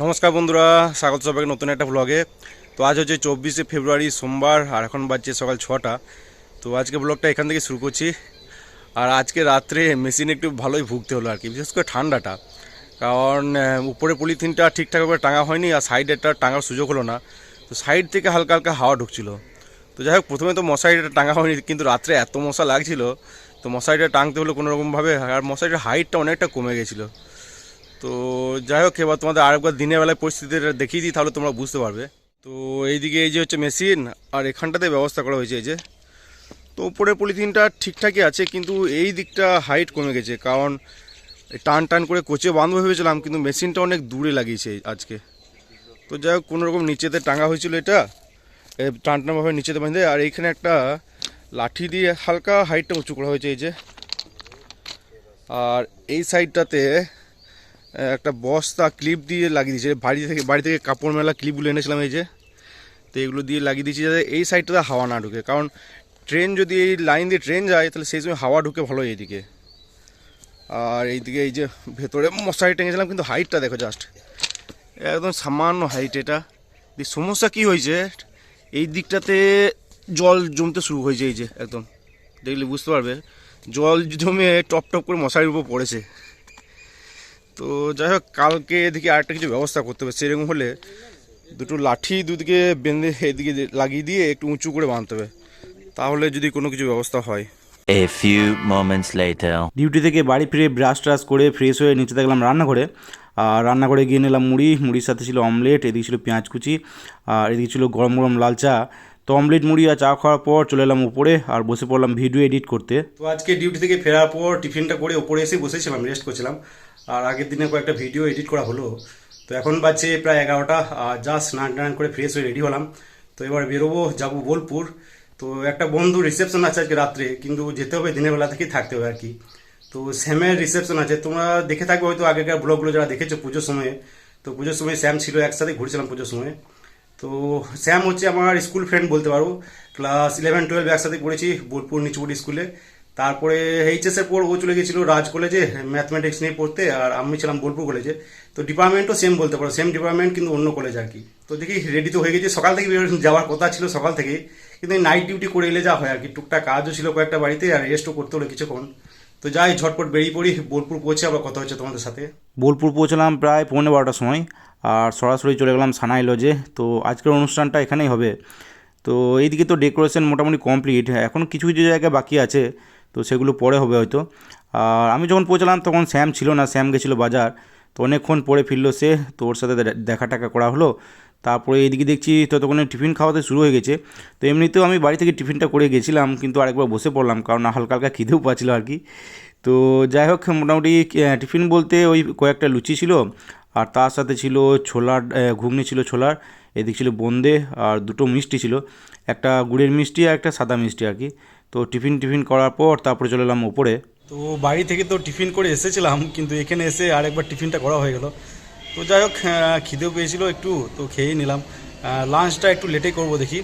নমস্কার বন্ধুরা, স্বাগত সবাইকে নতুন একটা ব্লগে। তো আজ হচ্ছে 24শে ফেব্রুয়ারি সোমবার, আর এখন বাজছে সকাল 6টা। তো আজকে ব্লগটা এখান থেকে শুরু করছি। আর আজকে রাত্রে মেশিনে একটু ভালোই ভুগতে হলো আর কি, বিশেষ করে ঠান্ডাটা। কারণ উপরে পলিথিনটা ঠিকঠাকভাবে টাঙা হয়নি, আর সাইডেরটা টাঙার সুযোগ হলো না। তো সাইড থেকে হালকা হালকা হাওয়া ঢুকছিল। তো যাই হোক, প্রথমে তো মশারিটা টাঙা হয়নি, কিন্তু রাত্রে এত মশা লাগছিল, তো মশারিটা টাঙতে হলো কোনোরকমভাবে। আর মশারিটার হাইটটা অনেকটা কমে গেছিলো। তো যাই হোক, এবার তোমাদের আরেকবার দিনের বেলায় পরিস্থিতিটা দেখিয়ে দিই, তাহলে তোমরা বুঝতে পারবে। তো এইদিকে এই যে হচ্ছে মেশিন, আর এখানটাতে ব্যবস্থা করা হয়েছে এই যে। তো উপরে পলিথিনটা ঠিকঠাকই আছে, কিন্তু এই দিকটা হাইট কমে গেছে, কারণ টান টান করে কোচে বাঁধবো ভেবেছিলাম, কিন্তু মেশিনটা অনেক দূরে লাগিয়েছে আজকে। তো যাই হোক, কোনোরকম নিচেতে টাঙা হয়েছিল এটা, টান টানভাবে নিচেতে বাঁধে। আর এইখানে একটা লাঠি দিয়ে হালকা হাইটটা উঁচু করা হয়েছে এই যে। আর এই সাইডটাতে একটা বস্তা ক্লিপ দিয়ে লাগিয়ে দিয়েছে, বাড়ি থেকে কাপড় মেলা ক্লিপগুলো এনেছিলাম এই যে। তো এগুলো দিয়ে লাগিয়ে দিয়েছি যাতে এই সাইডটাতে হাওয়া না ঢুকে, কারণ ট্রেন যদি এই লাইন দিয়ে ট্রেন যায়, তাহলে সেই সময় হাওয়া ঢুকে ভালো এইদিকে। আর এইদিকে এই যে ভেতরে মশারি টেঙেছিলাম, কিন্তু হাইটটা দেখো জাস্ট, একদম সামান্য হাইট এটা। সমস্যা কি হয়েছে, এই দিকটাতে জল জমতে শুরু হয়েছে এই যে, একদম দেখলে বুঝতে পারবে, জল জমে টপ টপ করে মশারির উপর পড়েছে। তো যাই হোক, কালকে এদিকে আরেকটা কিছু ব্যবস্থা করতে হবে। সেরকম হলে দুটো লাঠি দুদিকে বেঁধে এদিকে লাগিয়ে দিয়ে একটু উঁচু করে বাঁধতে হবে, তাহলে যদি কোনো কিছু ব্যবস্থা হয়। A few moments later. Duty থেকে বাড়ি ফিরে ব্রাশ ট্রাশ করে ফ্রেশ হয়ে নিচে দেখলাম রান্নাঘরে। আর রান্নাঘরে গিয়ে নিলাম মুড়ির সাথে ছিল অমলেট, এদিকে ছিল পেঁয়াজ কুচি, আর এদিকে ছিল গরম গরম লাল চা। তো অমলেট মুড়ি আর চা খাওয়ার পর চলে এলাম উপরে আর বসে পড়লাম ভিডিও এডিট করতে। তো আজকে ডিউটি থেকে ফেরার পর টিফিনটা করে ওপরে এসে বসেছিলাম, রেস্ট করছিলাম। আর আগের দিনে কয়েকটা ভিডিও এডিট করা হলো। তো এখন বাজছে প্রায় 11টা, আর জাস্ট স্নান টান করে ফ্রেশ হয়ে রেডি হলাম। তো এবার বেরোবো, যাবো বোলপুর। তো একটা বন্ধু রিসেপশন আছে আজকে রাত্রে, কিন্তু যেতে হবে দিনের বেলা থেকেই থাকতে হবে আর কি। তো শ্যামের রিসেপশন আছে, তোমরা দেখে থাকবে হয়তো আগেকার ব্লগগুলো যারা দেখেছো পুজোর সময়ে। তো পুজোর সময় শ্যাম ছিল, একসাথে ঘুরছিলাম পুজোর সময়। তো শ্যাম হচ্ছে আমার স্কুল ফ্রেন্ড বলতে পারো। ক্লাস 11-12 একসাথে পড়েছি বোলপুর নিচুপুর স্কুলে। তারপরে এইচএসের পর ও চলে গেছিলো রাজ কলেজে ম্যাথমেটিক্স নিয়ে পড়তে, আর আমি ছিলাম বোলপুর কলেজে। তো ডিপার্টমেন্টও সেম বলতে পারো, সেম ডিপার্টমেন্ট কিন্তু অন্য কলেজ আর কি। তো দেখি রেডি তো হয়ে গেছি, সকাল থেকে যাওয়ার কথা ছিল সকাল থেকে, কিন্তু নাইট ডিউটি করে এলে যা হয় আর কি। টুকটাক কাজও ছিল কয়েকটা বাড়িতে, আর রেস্টও করতে হলো কিছুক্ষণ। তো যাই, ঝটপট বেরিয়ে পড়ি, বোলপুর পৌঁছে আবার কথা হচ্ছে তোমাদের সাথে। বোলপুর পৌঁছলাম প্রায় 11:15টার সময়, আর সরাসরি চলে গেলাম সানাই লজে। তো আজকের অনুষ্ঠানটা এখানেই হবে। তো এইদিকে তো ডেকোরেশন মোটামুটি কমপ্লিট, এখন কিছু কিছু জায়গায় বাকি আছে, তো সেগুলো পরে হবে হয়তো। আর আমি যখন পৌঁছলাম তখন শ্যাম ছিল না, শ্যাম গেছিলো বাজার। তো অনেকক্ষণ পরে ফিরলো সে, তো ওর সাথে দেখা টাকা করা হলো। তারপরে এইদিকে দেখছি ততক্ষণে টিফিন খাওয়াতে শুরু হয়ে গেছে। তো এমনিতেও আমি বাড়ি থেকে টিফিনটা করে গেছিলাম, কিন্তু আরেকবার বসে পড়লাম কারণ হালকা হালকা খিদেও পাচ্ছিলো আর কি। তো যাই হোক, মোটামুটি টিফিন বলতে ওই কয়েকটা লুচি ছিল, আর তার সাথে ছিল ছোলার ঘুগনি ছিল ছোলার, এদিক ছিল বোঁদে, আর দুটো মিষ্টি ছিল, একটা গুড়ের মিষ্টি আর একটা সাদা মিষ্টি আর কি। তো টিফিন করার পর তারপরে চলে এলাম ওপরে। তো বাড়ি থেকে তো টিফিন করে এসেছিলাম, কিন্তু এখানে এসে আরেকবার টিফিনটা করা হয়ে গেল। তো যাই হোক, খিদেও পেয়েছিল একটু, তো খেয়েই নিলাম। লাঞ্চটা একটু লেটে করব দেখি।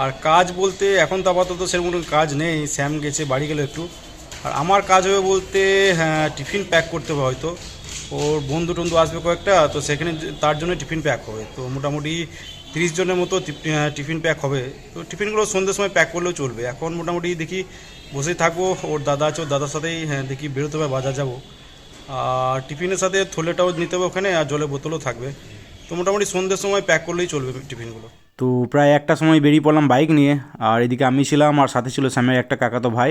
আর কাজ বলতে এখন তো আপাতত সেরকম কোনো কাজ নেই, স্যাম গেছে, বাড়ি গেল একটু। আর আমার কাজ হবে বলতে, হ্যাঁ, টিফিন প্যাক করতে হবে হয়তো। ওর বন্ধু টন্ধু আসবে কয়েকটা, তো সেখানে তার জন্য টিফিন প্যাক হবে। তো মোটামুটি 30 জনের মতো টিফিন প্যাক হবে। তো টিফিনগুলো সন্ধ্যের সময় প্যাক করলেও চলবে। এখন মোটামুটি দেখি বসেই থাকবো, ওর দাদা আছে, ওর দাদার সাথেই হ্যাঁ দেখি বেরোতে হবে, বাজার যাবো। আর টিফিনের সাথে থলেটাও নিতে হবে ওখানে, আর জলের বোতলও থাকবে। তো মোটামুটি সন্ধ্যের সময় প্যাক করলেই চলবে টিফিনগুলো। তো প্রায় একটা সময় বেরিয়ে পড়লাম বাইক নিয়ে, আর এদিকে আমি ছিলাম আর সাথে ছিল স্যামের একটা কাকাতো ভাই।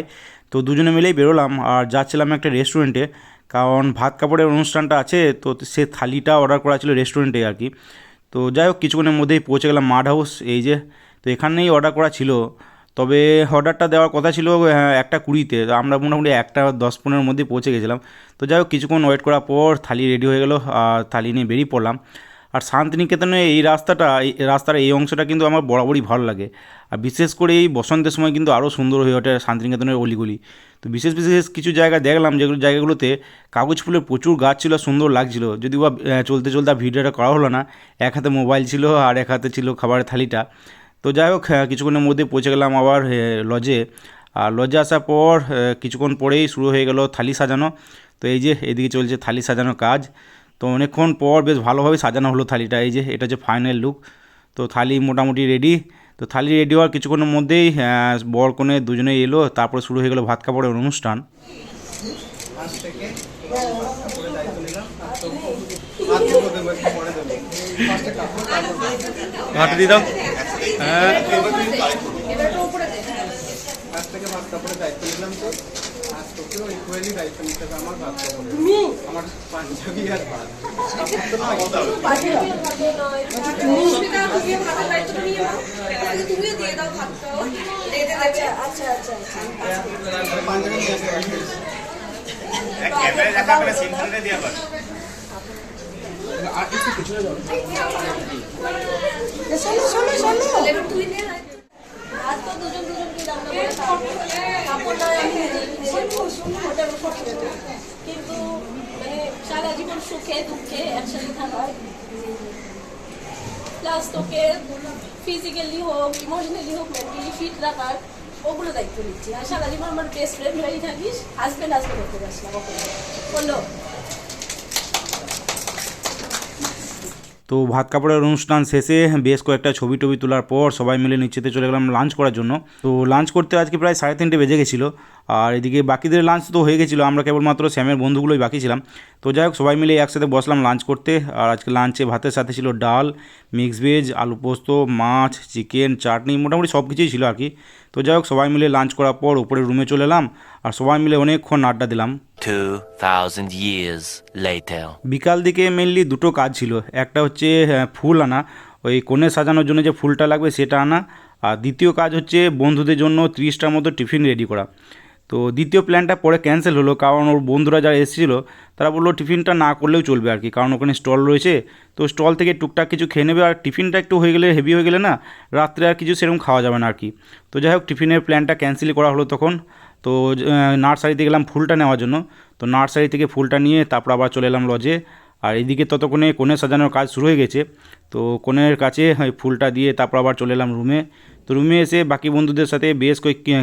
তো দুজনে মিলেই বেরোলাম আর যাচ্ছিলাম একটা রেস্টুরেন্টে, কারণ ভাত কাপড়ের অনুষ্ঠানটা আছে, তো সে থালিটা অর্ডার করা ছিল রেস্টুরেন্টে আর কি। তো যাই হোক, কিছুক্ষণের মধ্যেই পৌঁছে গেলাম মাড হাউস এই যে। তো এখানেই অর্ডার করা ছিল, তবে অর্ডারটা দেওয়ার কথা ছিল 1:20-তে, তো আমরা মোটামুটি 1:10-15-এর মধ্যে পৌঁছে গেছিলাম। তো যাই হোক, কিছুক্ষণ ওয়েট করার পর থালি রেডি হয়ে গেল, আর থালি নিয়ে বেরিয়ে পড়লাম। আর শান্তিনিকেতনে এই রাস্তার এই অংশটা কিন্তু আমার বরাবরই ভালো লাগে। আর বিশেষ করে এই বসন্তের সময় কিন্তু আরও সুন্দর হয়ে ওঠে শান্তিনিকেতনের অলিগলি। তো বিশেষ বিশেষ কিছু জায়গা দেখলাম, যেগুলো জায়গাগুলোতে কাগজ ফুলের প্রচুর গাছ ছিল, সুন্দর লাগছিল। যদিও বা চলতে চলতে আর ভিডিওটা করা হলো না, এক হাতে মোবাইল ছিল আর এক হাতে ছিল খাবারের থালিটা। তো যাই হোক, কিছুক্ষণের মধ্যে পৌঁছে গেলাম আবার লজে। আর লজে আসার পর কিছুক্ষণ পরেই শুরু হয়ে গেল থালি সাজানো। তো এই যে এদিকে চলছে থালি সাজানোর কাজ। তো অনেকক্ষণ পর বেশ ভালোভাবে সাজানো হলো থালিটা। এই যে এটা হচ্ছে ফাইনাল লুক। তো থালি মোটামুটি রেডি। তো থালি রেডি হওয়ার কিছুক্ষণের মধ্যেই বর কনে দুজনেই এলো, তারপরে শুরু হয়ে গেলো ভাত কাপড়ের অনুষ্ঠান। ভাত দিয়ে দাও। হ্যাঁ, কিন্তু মানে সারা জীবন সুখে দুঃখে একসাথে থাকা, প্লাস তোকে ফিজিক্যালি হোক ইমোশনালি হোক মেন্টালি ফিট রাখার ওগুলো দায়িত্ব নিচ্ছি। আর সারা জীবন আমার বেস্ট ফ্রেন্ড হয়েই থাকিস, হাজব্যান্ড করতে পারছি না কখনো বললো। তো ভাত কাপড়ের অনুষ্ঠান শেষে বেশ কয়েকটা ছবি টবি তোলার পর সবাই মিলে নিচেতে চলে গেলাম লাঞ্চ করার জন্য। তো লাঞ্চ করতে আজকে প্রায় 3:30 বেজে গেছিলো। আর এদিকে বাকিদের লাঞ্চ তো হয়ে গেছিলো, আমরা কেবলমাত্র শ্যামের বন্ধুগুলোই বাকি ছিলাম। তো যাই হোক সবাই মিলে একসাথে বসলাম লাঞ্চ করতে। আর আজকে লাঞ্চে ভাতের সাথে ছিল ডাল, মিক্স ভেজ, আলু পোস্ত, মাছ, চিকেন, চাটনি, মোটামুটি সব কিছুই ছিল আর কি। তো যাই হোক সবাই মিলে লাঞ্চ করার পর উপরে রুমে চলে এলাম আর সবাই মিলে অনেকক্ষণ আড্ডা দিলাম। 2,000 years later. বিকাল দিকে মেনলি দুটো কাজ ছিল। একটা হচ্ছে ফুল আনা, ওই কনে সাজানোর জন্য যে ফুলটা লাগবে সেটা আনা। আর দ্বিতীয় কাজ হচ্ছে বন্ধুদের জন্য 30টার মতো টিফিন রেডি করা। তো দ্বিতীয় প্ল্যানটা পরে ক্যান্সেল হলো, কারণ ওর বন্ধুরা যারা এসেছিলো তারা বললো টিফিনটা না করলেও চলবে আর কি, কারণ ওখানে স্টল রয়েছে। তো স্টল থেকে টুকটাক কিছু খেয়ে নেবে, আর টিফিনটা একটু হয়ে গেলে হেভি হয়ে গেলে না রাত্রে আর কিছু সেরকম খাওয়া যাবে না আর কি। তো যাই হোক টিফিনের প্ল্যানটা ক্যান্সেলই করা হলো তখন। তো নার্সারিতে গেলাম ফুলটা নেওয়ার জন্য। তো নার্সারি থেকে ফুলটা নিয়ে তারপর আবার চলে এলাম লজে। আর এইদিকে ততক্ষণে কোণে সাজানোর কাজ শুরু হয়ে গেছে। তো কোণের কাছে ওই ফুলটা দিয়ে তারপর আবার চলে এলাম রুমে। তো রুমে এসে বাকি বন্ধুদের সাথে বেশ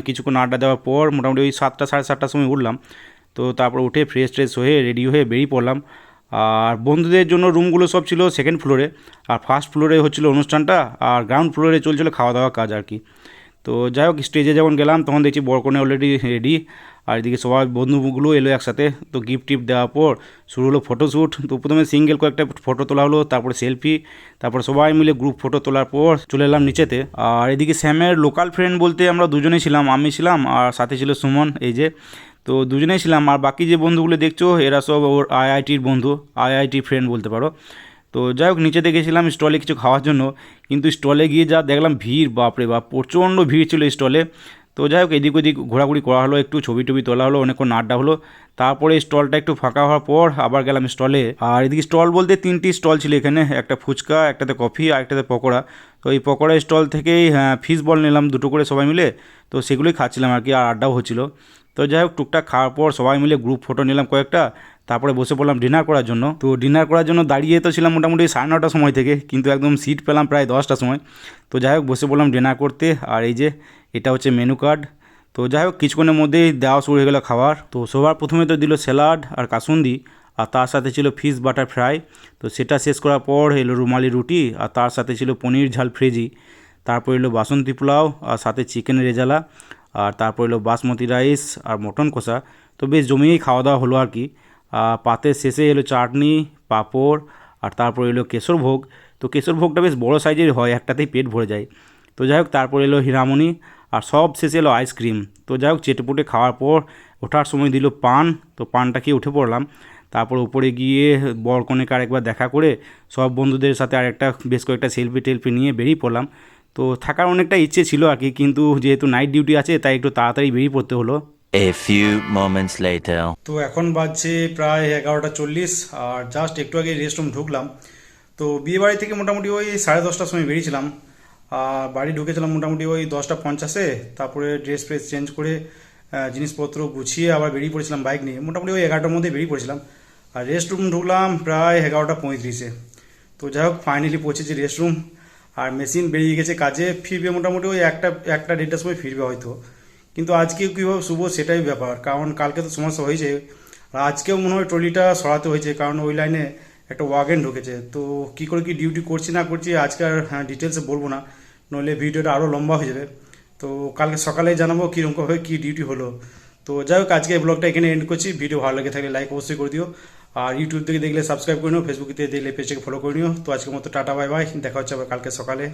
কিছুক্ষণ আড্ডা দেওয়ার পর মোটামুটি ওই 7টা সাড়ে 7টার সময় উঠলাম। তো তারপর উঠে ফ্রেশ ট্রেশ হয়ে রেডি হয়ে বেরিয়ে পড়লাম। আর বন্ধুদের জন্য রুমগুলো সব ছিল সেকেন্ড ফ্লোরে, আর ফার্স্ট ফ্লোরে হচ্ছিলো অনুষ্ঠানটা, আর গ্রাউন্ড ফ্লোরে চলছিল খাওয়া দাওয়া কাজ আর কি। তো যাই হোক স্টেজে যখন গেলাম তখন দেখছি বরকনে অলরেডি রেডি, আর এদিকে সবাই বন্ধুগুলো এলো একসাথে। তো গিফট টিফট দেওয়ার পর শুরু হলো ফটোশ্যুট। তো প্রথমে সিঙ্গেল কয়েকটা ফটো তোলা হলো, তারপরে সেলফি, তারপর সবাই মিলে গ্রুপ ফটো তোলার পর চলে এলাম নিচেতে। আর এদিকে স্যামের লোকাল ফ্রেন্ড বলতে আমরা দুজনেই ছিলাম, আমি ছিলাম আর সাথে ছিল সুমন, এই যে। তো দুজনেই ছিলাম। আর বাকি যে বন্ধুগুলো দেখছো এরা সব ওর আইআইটির বন্ধু, আইআইটি ফ্রেন্ড বলতে পারো। তো যাই হোক নিচেতে গেছিলাম স্টলে কিছু খাওয়ার জন্য, কিন্তু স্টলে গিয়ে যা দেখলাম ভিড়, বাপরে বাপ প্রচণ্ড ভিড় ছিল স্টলে। তো যাই হোক এদিক ওদিক ঘোরাঘুরি করা হলো, একটু ছবি টবি তোলা হলো, অনেকক্ষণ আড্ডা হলো। তারপরে স্টলটা একটু ফাঁকা হওয়ার পর আবার গেলাম স্টলে। আর এদিকে স্টল বলতে 3টি স্টল ছিল এখানে, একটা ফুচকা, একটাতে কফি আর একটাতে পকোড়া। তো এই পকোড়া স্টল থেকেই ফিশ বল নিলাম 2টো করে সবাই মিলে। তো সেগুলোই খাচ্ছিলাম আর কি, আর আড্ডাও হচ্ছিলো। তো যাই হোক টুকটাক খাওয়ার পর সবাই মিলে গ্রুপ ফটো নিলাম কয়েকটা, তারপরে বসে পড়লাম ডিনার করার জন্য। তো ডিনার করার জন্য দাঁড়িয়ে তো ছিলাম মোটামুটি 9:30টার সময় থেকে, কিন্তু একদম সিট পেলাম প্রায় 10টার সময়। তো যাই হোক বসে পড়লাম ডিনার করতে। আর এই যে এটা হচ্ছে মেনু কার্ড। তো যাই হোক কিছুক্ষণের মধ্যেই দেওয়া শুরু হয়ে গেলো খাবার। তো সবার প্রথমে তো দিল স্যালাড আর কাসুন্দি, আর তার সাথে ছিল ফিশ বাটার ফ্রাই। তো সেটা শেষ করার পর এলো রুমালি রুটি, আর তার সাথে ছিল পনির ঝাল ফ্রেজি। তারপর এলো বাসন্তী পোলাও আর সাথে চিকেন রেজালা, আর তারপর এলো বাসমতি রাইস আর মটন কষা। তো বেশ জমিয়েই খাওয়া দাওয়া হলো আর কি। পাতের শেষে এলো চাটনি, পাঁপড়, আর তারপর এলো কেশর ভোগ। তো কেশর ভোগটা বেশ বড়ো সাইজের হয়, একটাতেই পেট ভরে যায়। তো যাই হোক তারপর এলো হীরামণি, আর সব শেষে এলো আইসক্রিম। তো যাই হোক চেটেপুটে খাওয়ার পর ওঠার সময় দিল পান। তো পানটা খেয়ে উঠে পড়লাম। তারপর উপরে গিয়ে বরকনেকে আরেকবার দেখা করে সব বন্ধুদের সাথে আরেকটা বেশ কয়েকটা সেলফি টেলফি নিয়ে বেরিয়ে পড়লাম। তো থাকার অনেকটা ইচ্ছে ছিল আর কি, কিন্তু যেহেতু নাইট ডিউটি আছে তাই একটু তাড়াতাড়ি বেরিয়ে পড়তে হলো। A few moments later. তো এখন বাজছে প্রায় 11:40, আর জাস্ট একটু আগে রেস্টরুম ঢুকলাম। তো বিয়ে বাড়ি থেকে মোটামুটি ওই 10:30টার সময় বেরিয়েছিলাম, আর বাড়ি ঢুকেছিলাম মোটামুটি ওই 10:50-এ। তারপরে ড্রেস ফ্রেস চেঞ্জ করে জিনিসপত্র গুছিয়ে আবার বেরিয়ে পড়েছিলাম বাইক নিয়ে, মোটামুটি ওই 11টার মধ্যে বেরিয়ে পড়েছিলাম। আর রেস্টরুম ঢুকলাম প্রায় 11:35-এ। তো যাই হোক ফাইনালি পৌঁছেছি রেস্টরুম, আর মেশিন বেরিয়ে গেছে কাজে, ফিরবে মোটামুটি ওই 1-1:30টার সময় ফিরবে হয়তো। কিন্তু আজকে কীভাবে শুভ সেটাই ব্যাপার, কারণ কালকে তো সমস্যা হয়েছে, আর আজকেও মনে হয় ট্রলিটা সরাতে হয়েছে, কারণ ওই লাইনে একটা ওয়াগেন ঢুকেছে। তো কী করে কি ডিউটি করছি না করছি আজকে আর ডিটেলসে বলবো না, নইলে ভিডিওটা আরও লম্বা হয়ে যাবে। তো কালকে সকালে জানাবো কীরকমভাবে কী ডিউটি হলো। তো যাই হোক, আজকে এই ব্লগটা এখানে এন্ড করছি। ভিডিও ভালো লেগে থাকলে লাইক অবশ্যই করে দিও, আর ইউটিউব থেকে দেখলে সাবস্ক্রাইব করে নিও, ফেসবুক থেকে দেখলে পেজটাকে ফলো করে নিও। তো আজকের মতো টাটা বাই বাই, দেখা হচ্ছে আবার কালকে সকালে।